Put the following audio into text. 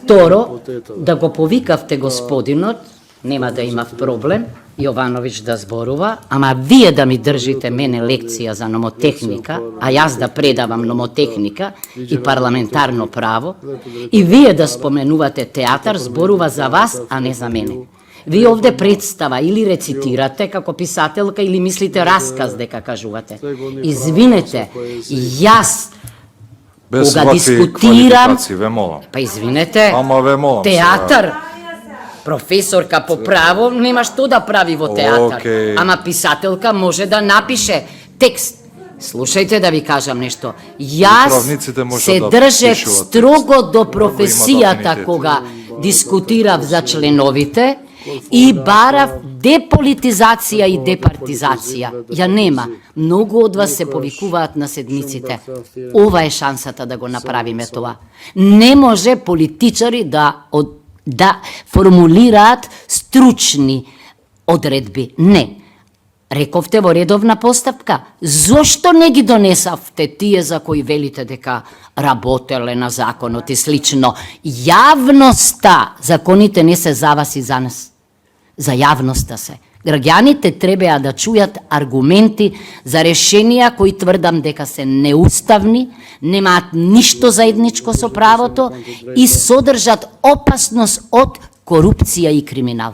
Второ, да го повикавте господинот, нема да има проблем, Јовановиќ да зборува, ама вие да ми држите мене лекција за номотехника, а јас да предавам номотехника и парламентарно право, и вие да споменувате театар, зборува за вас, а не за мене. Вие овде представа или рецитирате како писателка или мислите расказ дека кажувате. Извинете, јас кога дискутирам, па извинете, театар, професорка по право нема што да прави во театар, ама писателка може да напише текст. Слушајте да ви кажам нешто. Јас се држев строго до професијата кога дискутирав за членовите и барав деполитизација и департизација. Ја нема. Многу од вас се повикуваат на седмиците. Ова е шансата да го направиме тоа. Не може политичари да формулираат стручни одредби. Не. Рековте во редовна постапка. Зошто не ги донесавте тие за кои велите дека работеле на законот и слично? Јавноста, законите не се за вас и за нас. За јавноста се. Граѓаните требеа да чујат аргументи за решенија кои тврдам дека се неуставни, немаат ништо заедничко со правото и содржат опасност од корупција и криминал.